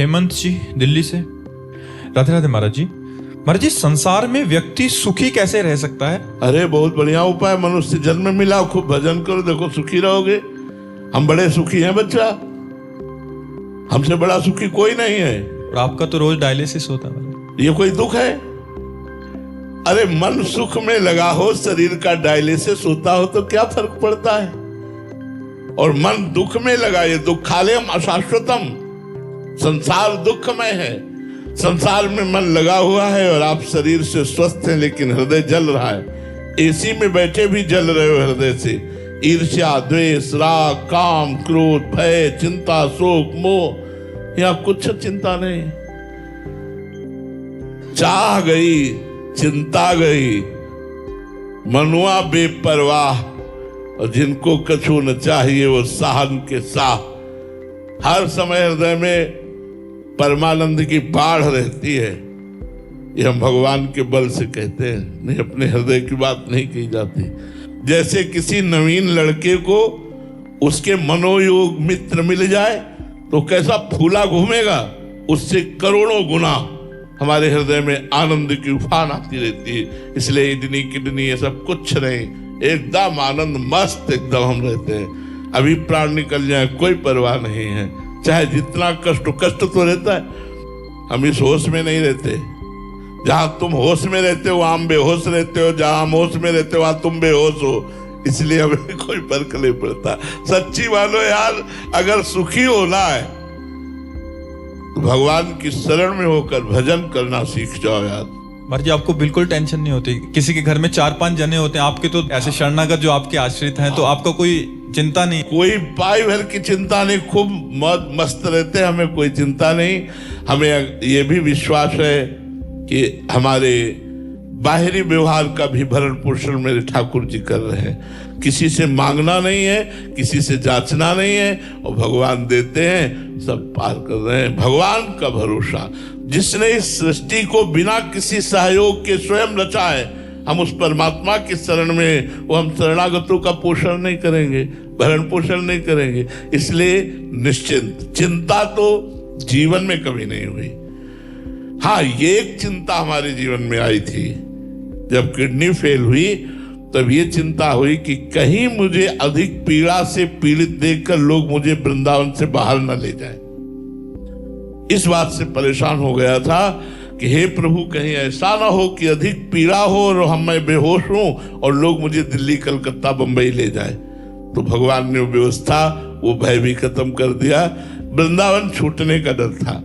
हेमंत जी दिल्ली से। राधे राधे महाराज जी। महाराज जी, संसार में व्यक्ति सुखी कैसे रह सकता है? अरे बहुत बढ़िया उपाय, मनुष्य जन्म मिला, खूब भजन करो, देखो सुखी रहोगे। हम बड़े सुखी हैं बच्चा, हमसे बड़ा सुखी कोई नहीं है। और आपका तो रोज डायलिसिस होता है। ये कोई दुख है? अरे मन सुख में लगा हो, शरीर का डायलिसिस होता हो तो क्या फर्क पड़ता है? और मन दुख में लगा, ये दुखालयम अशाश्वतम, संसार दुखमय है। संसार में मन लगा हुआ है और आप शरीर से स्वस्थ हैं लेकिन हृदय जल रहा है। एसी में बैठे भी जल रहे हो हृदय से। ईर्ष्या, द्वेष, राग, काम, क्रोध, भय, चिंता, शोक, मोह, यहाँ कुछ चिंता नहीं। चाह गई, चिंता गई, मनुआ बेपरवाह, और जिनको कछु न चाहिए वो साहन के साह। हर समय हृदय में परमानंद की बाढ़ रहती है। ये हम भगवान के बल से कहते हैं, नहीं अपने हृदय की बात नहीं कही जाती। जैसे किसी नवीन लड़के को उसके मनोयोग मित्र मिल जाए तो कैसा फूला घूमेगा, उससे करोड़ों गुना हमारे हृदय में आनंद की उफान आती रहती है। इसलिए इडनी किडनी ये सब कुछ नहीं, एकदम आनंद मस्त एकदम हम रहते हैं। अभी प्राण निकल जाए कोई परवाह नहीं है, चाहे जितना कष्ट तो रहता है। हम इस होश में नहीं रहते। जहां तुम होश में रहते हो वहां हम बेहोश रहते हो, जहां हम होश में रहते हो वहां तुम बेहोश हो। इसलिए हमें कोई फर्क नहीं पड़ता। सच्ची मानो यार, अगर सुखी होना है तो भगवान की शरण में होकर भजन करना सीख जाओ यार। महाराज जी, आपको बिल्कुल टेंशन नहीं होती? किसी के घर में 4-5 जने होते हैं, आपके तो ऐसे शरणागत जो आपके आश्रित हैं, तो आपका कोई चिंता नहीं? कोई पाई भर की चिंता नहीं, खूब मौज मस्त रहते हैं, हमें कोई चिंता नहीं। हमें ये भी विश्वास है कि हमारे बाहरी व्यवहार का भी भरण पोषण मेरे ठाकुर जी कर रहे हैं। किसी से मांगना नहीं है, किसी से जांचना नहीं है, और भगवान देते हैं, सब पार कर रहे हैं। भगवान का भरोसा, जिसने इस सृष्टि को बिना किसी सहयोग के स्वयं रचा है, हम उस परमात्मा की शरण में, वो हम शरणागतों का पोषण नहीं करेंगे, भरण पोषण नहीं करेंगे। इसलिए निश्चिंत, चिंता तो जीवन में कभी नहीं हुई। हाँ, ये एक चिंता हमारे जीवन में आई थी, जब किडनी फेल हुई तब ये चिंता हुई कि कहीं मुझे अधिक पीड़ा से पीड़ित देखकर लोग मुझे वृंदावन से बाहर न ले जाएं। इस बात से परेशान हो गया था कि हे प्रभु, कहीं ऐसा ना हो कि अधिक पीड़ा हो और मैं बेहोश हूं और लोग मुझे दिल्ली, कलकत्ता, बंबई ले जाए। तो भगवान ने वो व्यवस्था, वो भय भी खत्म कर दिया। वृंदावन छूटने का डर था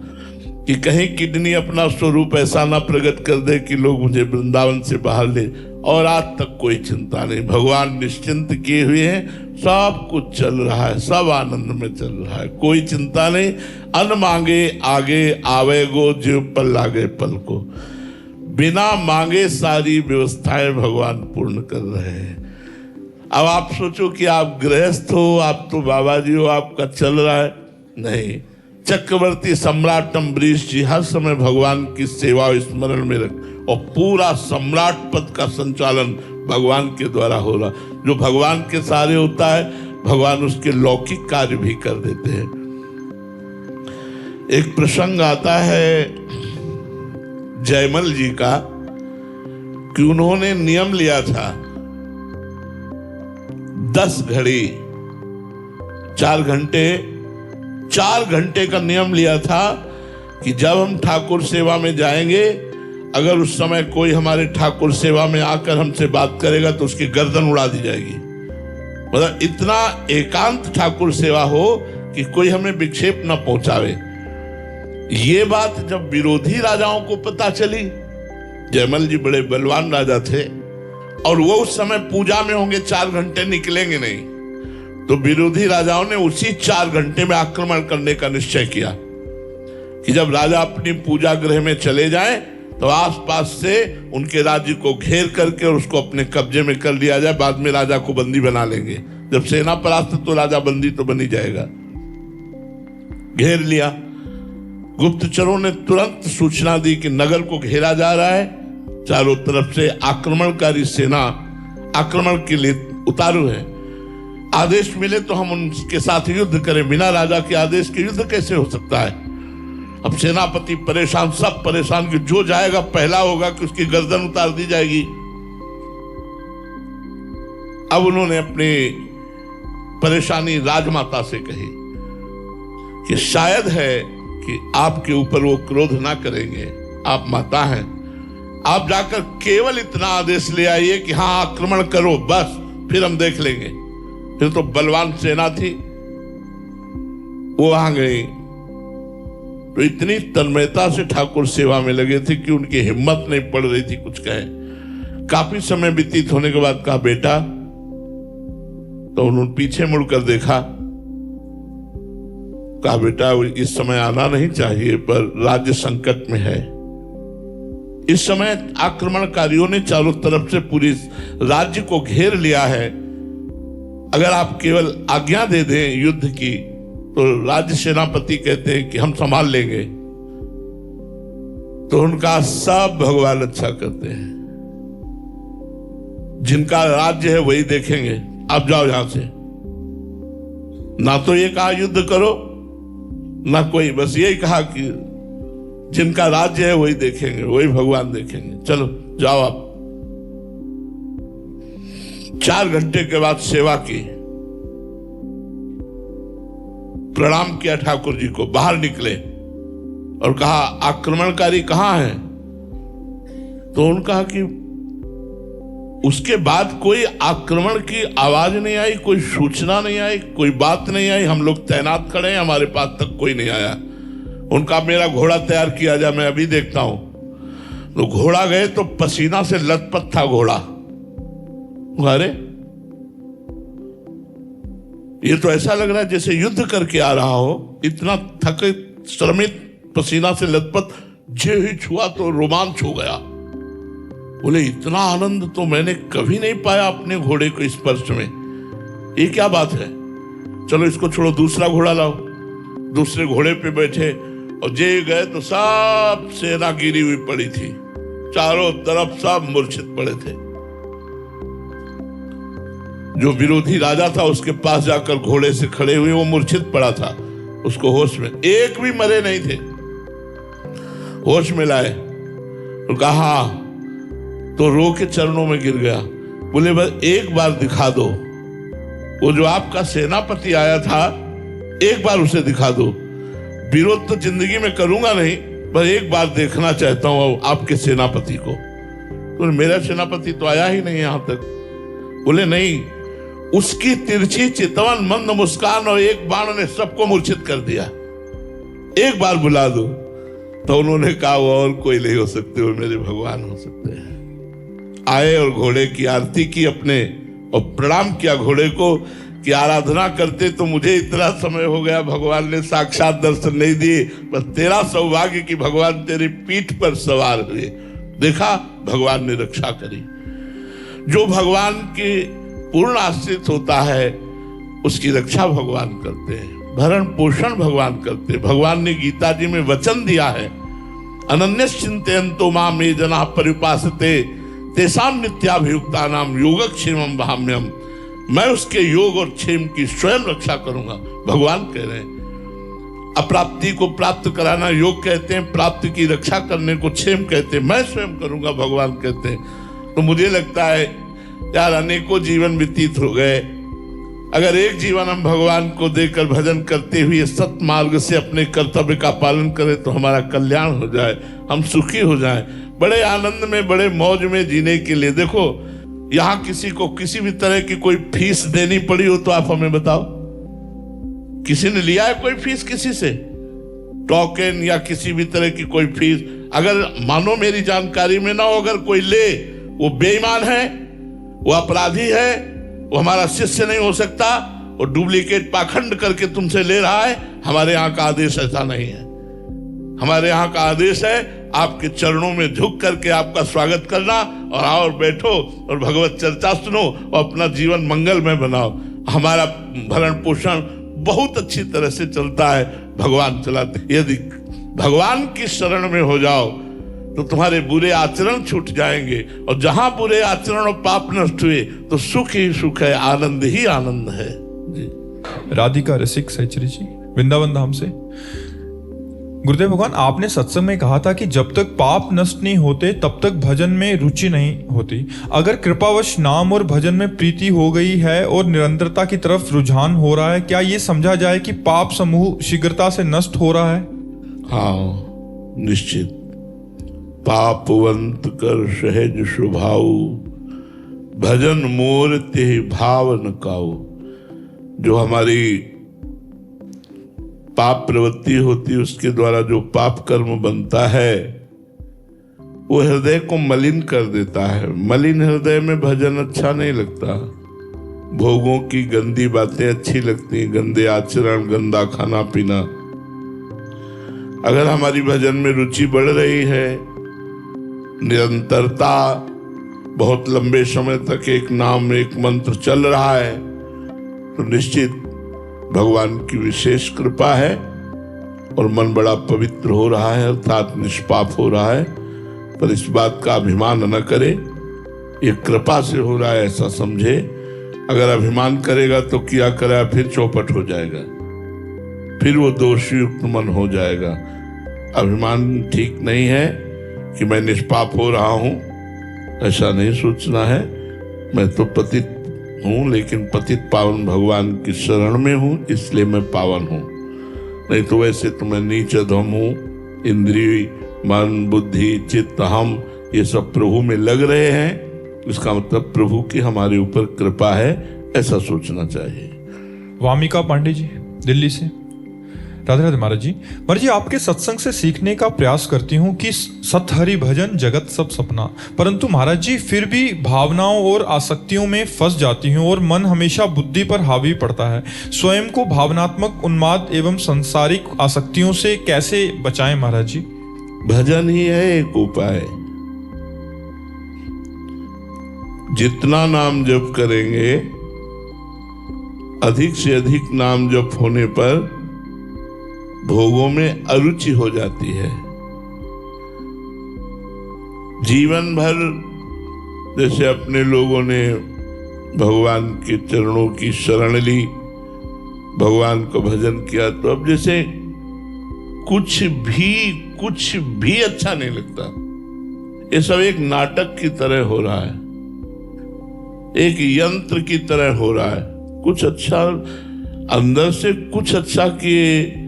कि कहीं किडनी अपना स्वरूप ऐसा ना प्रकट कर दे कि लोग मुझे वृंदावन से बाहर ले। और आज तक कोई चिंता नहीं, भगवान निश्चिंत किए हुए हैं, सब कुछ चल रहा है, सब आनंद में चल रहा है, कोई चिंता नहीं। अन मांगे आगे आवे गो, जीव पर लागे पल को। बिना मांगे सारी व्यवस्थाएं भगवान पूर्ण कर रहे हैं। अब आप सोचो कि आप गृहस्थ हो, आप तो बाबा जी हो, आपका चल रहा है, नहीं। चक्रवर्ती सम्राट अम्बरीश जी हर समय भगवान की सेवा और स्मरण में रख, और पूरा सम्राट पद का संचालन भगवान के द्वारा हो रहा। जो भगवान के सहारे होता है, भगवान उसके लौकिक कार्य भी कर देते हैं। एक प्रसंग आता है जयमल जी का कि उन्होंने नियम लिया था 10 घड़ी 4 घंटे का नियम लिया था कि जब हम ठाकुर सेवा में जाएंगे, अगर उस समय कोई हमारे ठाकुर सेवा में आकर हमसे बात करेगा तो उसकी गर्दन उड़ा दी जाएगी। मतलब इतना एकांत ठाकुर सेवा हो कि कोई हमें विक्षेप न पहुंचावे। ये बात जब विरोधी राजाओं को पता चली, जयमल जी बड़े बलवान राजा थे और वो उस समय पूजा में होंगे, 4 घंटे निकलेंगे नहीं, तो विरोधी राजाओं ने उसी 4 घंटे में आक्रमण करने का निश्चय किया कि जब राजा अपनी पूजा गृह में चले जाएं तो आसपास से उनके राज्य को घेर करके और उसको अपने कब्जे में कर लिया जाए। बाद में राजा को बंदी बना लेंगे। जब सेना परास्त तो राजा बंदी तो बनी जाएगा। घेर लिया। गुप्तचरों ने तुरंत सूचना दी कि नगर को घेरा जा रहा है, चारों तरफ से आक्रमणकारी सेना आक्रमण के लिए उतारू है। आदेश मिले तो हम उनके साथ युद्ध करें, बिना राजा के आदेश के युद्ध कैसे हो सकता है। अब सेनापति परेशान, सब परेशान कि जो जाएगा पहला होगा कि उसकी गर्दन उतार दी जाएगी। अब उन्होंने अपनी परेशानी राजमाता से कही कि शायद है कि आपके ऊपर वो क्रोध ना करेंगे, आप माता हैं, आप जाकर केवल इतना आदेश ले आइए कि हाँ आक्रमण करो, बस फिर हम देख लेंगे। फिर तो बलवान सेना थी, वो वहां गई तो इतनी तन्मयता से ठाकुर सेवा में लगे थे कि उनकी हिम्मत नहीं पड़ रही थी कुछ कहें। काफी समय व्यतीत होने के बाद कहा बेटा, तो उन्होंने पीछे मुड़कर देखा, कहा बेटा इस समय आना नहीं चाहिए, पर राज्य संकट में है। इस समय आक्रमणकारियों ने चारों तरफ से पूरी राज्य को घेर लिया है। अगर आप केवल आज्ञा दे दें युद्ध की तो राज्य सेनापति कहते हैं कि हम संभाल लेंगे। तो उनका सब भगवान अच्छा करते हैं, जिनका राज्य है वही देखेंगे, आप जाओ यहां से। ना तो ये कहा युद्ध करो, ना कोई, बस यही कहा कि जिनका राज्य है वही देखेंगे, वही भगवान देखेंगे, चलो जाओ आप। 4 घंटे के बाद सेवा की, प्रणाम किया ठाकुर जी को, बाहर निकले और कहा आक्रमणकारी कहां है? तो उन्होंने कहा कि उसके बाद कोई आक्रमण की आवाज नहीं आई, कोई सूचना नहीं आई, कोई बात नहीं आई। हम लोग तैनात खड़े हैं, हमारे पास तक कोई नहीं आया। उनका मेरा घोड़ा तैयार किया जाए, मैं अभी देखता हूं। तो घोड़ा गए तो पसीना से लथपथ था घोड़ा। अरे ये तो ऐसा लग रहा है जैसे युद्ध करके आ रहा हो, इतना थके श्रमित, पसीना से लथपथ। जे ही छुआ तो रोमांच हो गया। बोले इतना आनंद तो मैंने कभी नहीं पाया अपने घोड़े को स्पर्श में, ये क्या बात है? चलो इसको छोड़ो, दूसरा घोड़ा लाओ। दूसरे घोड़े पे बैठे और जे गए तो सब सेना गिरी हुई पड़ी थी, चारों तरफ सब मूर्छित पड़े थे। जो विरोधी राजा था उसके पास जाकर घोड़े से खड़े हुए, वो मूर्छित पड़ा था, उसको होश में, एक भी मरे नहीं थे, होश में लाए और कहा, तो रो के चरणों में गिर गया। बोले बस एक बार दिखा दो, वो जो आपका सेनापति आया था, एक बार उसे दिखा दो। विरोध तो जिंदगी में करूंगा नहीं, पर एक बार देखना चाहता हूं आपके सेनापति को। तो मेरा सेनापति तो आया ही नहीं यहां तक। बोले नहीं, उसकी तिरछी चितवन मंद मुस्कान और एक बाण ने सबको मूर्छित कर दिया, एक बार बुला दो। तो उन्होंने कहा वो और कोई नहीं हो सकते, वो मेरे भगवान हो सकते हैं। आए और घोड़े की आरती की अपने, और प्रणाम किया घोड़े को कि आराधना करते तो मुझे इतना समय हो गया, भगवान ने साक्षात दर्शन नहीं दिए, पर तेरा सौभाग्य कि भगवान तेरी पीठ पर सवार हुए। देखा, भगवान ने रक्षा करी। जो भगवान के पूर्ण आश्रित होता है उसकी रक्षा भगवान करते हैं, भरण पोषण भगवान करते हैं। भगवान ने गीता जी में वचन दिया है, अनन्यश्चिन्तयन्तो माम ये जनाः पर्युपासते तेषां नित्याभियुक्तानां योगक्षेमं वहाम्यहम्। मैं उसके योग और क्षेम की स्वयं रक्षा करूंगा, भगवान कह रहे हैं। अप्राप्ति को प्राप्त कराना योग कहते हैं, प्राप्ति की रक्षा करने को क्षेम कहते हैं, मैं स्वयं करूंगा, भगवान कहते हैं। तो मुझे लगता है यार अनेकों जीवन व्यतीत हो गए, अगर एक जीवन हम भगवान को देकर भजन करते हुए सत मार्ग से अपने कर्तव्य का पालन करें तो हमारा कल्याण हो जाए, हम सुखी हो जाएं, बड़े आनंद में, बड़े मौज में जीने के लिए। देखो यहां किसी को किसी भी तरह की कोई फीस देनी पड़ी हो तो आप हमें बताओ, किसी ने लिया है कोई फीस किसी से, टोकन या किसी भी तरह की कोई फीस? अगर मानो मेरी जानकारी में ना हो, अगर कोई ले, वो बेईमान है, वो अपराधी है, वो हमारा शिष्य नहीं हो सकता, वो डुप्लीकेट पाखंड करके तुमसे ले रहा है। हमारे यहाँ का आदेश ऐसा नहीं है। हमारे यहाँ का आदेश है आपके चरणों में झुक करके आपका स्वागत करना, और आओ और बैठो और भगवत चर्चा सुनो और अपना जीवन मंगलमय बनाओ। हमारा भरण पोषण बहुत अच्छी तरह से चलता है, भगवान चलाते। यदि भगवान की शरण में हो जाओ तो तुम्हारे बुरे आचरण छूट जाएंगे, और जहां बुरे आचरण और पाप नष्ट हुए तो सुख ही सुख है, आनंद ही आनंद है जी। राधिका रसिक सहचरी जी, वृंदावन धाम से। गुरुदेव भगवान, आपने सत्संग में कहा था कि जब तक पाप नष्ट नहीं होते तब तक भजन में रुचि नहीं होती। अगर कृपावश नाम और भजन में प्रीति हो गई है और निरंतरता की तरफ रुझान हो रहा है, क्या ये समझा जाए कि पाप समूह शीघ्रता से नष्ट हो रहा है? हाँ, निश्चित। पापवंत कर सहज स्वभाव, भजन मोर ते भाव न काऊ। जो हमारी पाप प्रवृत्ति होती है, उसके द्वारा जो पाप कर्म बनता है वो हृदय को मलिन कर देता है। मलिन हृदय में भजन अच्छा नहीं लगता। भोगों की गंदी बातें अच्छी लगती हैं, गंदे आचरण, गंदा खाना पीना। अगर हमारी भजन में रुचि बढ़ रही है, निरंतरता, बहुत लंबे समय तक एक नाम एक मंत्र चल रहा है, तो निश्चित भगवान की विशेष कृपा है और मन बड़ा पवित्र हो रहा है, अर्थात निष्पाप हो रहा है। पर इस बात का अभिमान न करे, ये कृपा से हो रहा है ऐसा समझे। अगर अभिमान करेगा तो किया करा फिर चौपट हो जाएगा, फिर वो दोषयुक्त मन हो जाएगा। अभिमान ठीक नहीं है कि मैं निष्पाप हो रहा हूं, ऐसा नहीं सोचना है। मैं तो पतित हूं, लेकिन पतित पावन भगवान की शरण में हूं, इसलिए मैं पावन हूं। नहीं तो वैसे तो मैं नीच अधम हूं। इंद्रिय, मन, बुद्धि, चित्त, हम ये सब प्रभु में लग रहे हैं, इसका मतलब प्रभु की हमारे ऊपर कृपा है, ऐसा सोचना चाहिए। वामिका पांडे जी, दिल्ली से। राधे राधे महाराज जी। महाराज जी, आपके सत्संग से सीखने का प्रयास करती हूँ कि सत हरि भजन जगत सब सपना, परंतु महाराज जी फिर भी भावनाओं और आसक्तियों में फंस जाती हूँ और मन हमेशा बुद्धि पर हावी पड़ता है। स्वयं को भावनात्मक उन्माद एवं सांसारिक आसक्तियों से कैसे बचाएं महाराज जी? भजन ही है एक उपाय। जितना नाम जप करेंगे, अधिक से अधिक नाम जप होने पर भोगों में अरुचि हो जाती है। जीवन भर जैसे अपने लोगों ने भगवान के चरणों की शरण ली, भगवान को भजन किया, तो अब जैसे कुछ भी अच्छा नहीं लगता। ये सब एक नाटक की तरह हो रहा है, एक यंत्र की तरह हो रहा है। कुछ अच्छा अंदर से कुछ अच्छा किए,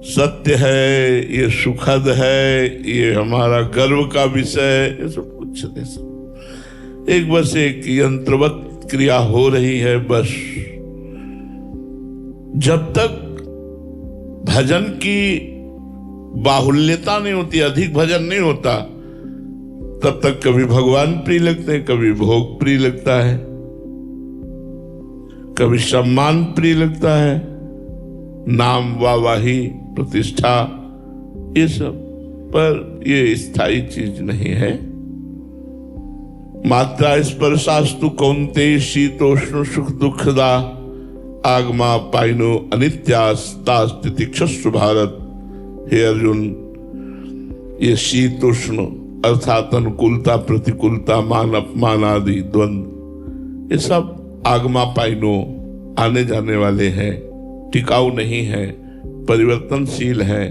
सत्य है, ये सुखद है, ये हमारा गर्व का विषय, ये सब कुछ नहीं। सब एक बस एक यंत्रवत क्रिया हो रही है। बस जब तक भजन की बाहुल्यता नहीं होती, अधिक भजन नहीं होता, तब तक कभी भगवान प्रिय लगते हैं, कभी भोग प्रिय लगता है, कभी सम्मान प्रिय लगता है, नाम, वाहवाही, प्रतिष्ठा, ये सब। पर ये स्थायी चीज नहीं है। मात्रा स्पर्शास्तु कौन्तेय शीतोष्ण सुख दुखदा, आगमा पाइनो अनित्यास्तास्तितिक्षस्व भारत। हे अर्जुन, ये शीतोष्ण अर्थात अनुकूलता, प्रतिकूलता, मान अपमान आदि द्वंद, ये सब आगमा पाइनो, आने जाने वाले हैं, टिकाऊ नहीं है, परिवर्तनशील है,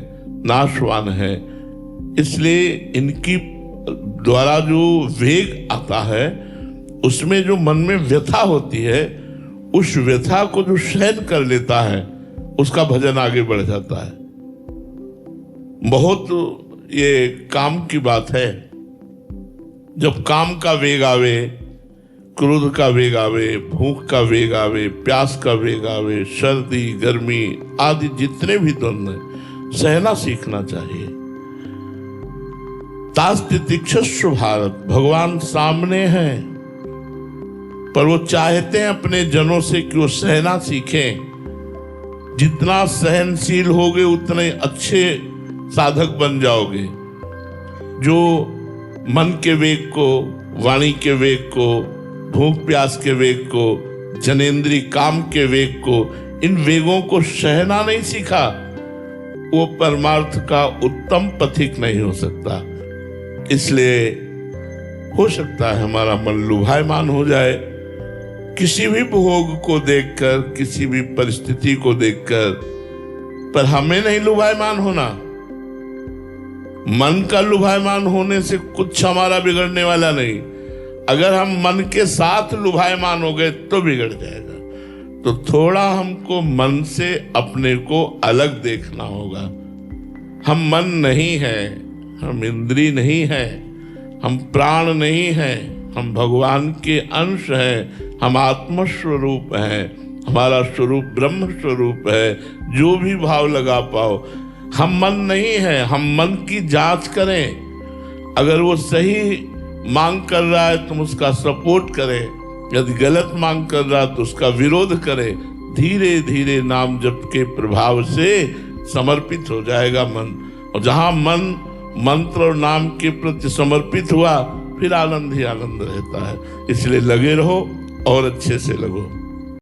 नाशवान है। इसलिए इनकी द्वारा जो वेग आता है, उसमें जो मन में व्यथा होती है, उस व्यथा को जो सहन कर लेता है, उसका भजन आगे बढ़ जाता है। बहुत ये काम की बात है। जब काम का वेग आवे, क्रोध का वेग आवे, भूख का वेग आवे, प्यास का वेग आवे, सर्दी, गर्मी आदि जितने भी द्वंद्व हैं, सहना सीखना चाहिए। तास्तितिक्षस्व भारत, भगवान सामने हैं, पर वो चाहते हैं अपने जनों से कि वो सहना सीखें। जितना सहनशील होगे उतने अच्छे साधक बन जाओगे। जो मन के वेग को, वाणी के वेग को, भूख प्यास के वेग को, जनेंद्री काम के वेग को, इन वेगों को सहना नहीं सीखा, वो परमार्थ का उत्तम पथिक नहीं हो सकता। इसलिए हो सकता है हमारा मन लुभायमान हो जाए, किसी भी भोग को देखकर, किसी भी परिस्थिति को देखकर, पर हमें नहीं लुभायमान होना। मन का लुभायमान होने से कुछ हमारा बिगड़ने वाला नहीं। अगर हम मन के साथ लुभायमान हो गए तो बिगड़ जाएगा। तो थोड़ा हमको मन से अपने को अलग देखना होगा। हम मन नहीं है, हम इंद्री नहीं है, हम प्राण नहीं है, हम भगवान के अंश हैं, हम आत्म स्वरूप हैं, हमारा स्वरूप ब्रह्म स्वरूप है। जो भी भाव लगा पाओ, हम मन नहीं है। हम मन की जांच करें, अगर वो सही मांग कर रहा है तुम उसका सपोर्ट करें, यदि गलत मांग कर रहा है तो उसका विरोध करें। धीरे धीरे नाम जप के प्रभाव से समर्पित हो जाएगा मन, और जहां मन मंत्र और नाम के प्रति समर्पित हुआ फिर आनंद ही आनंद रहता है। इसलिए लगे रहो और अच्छे से लगो।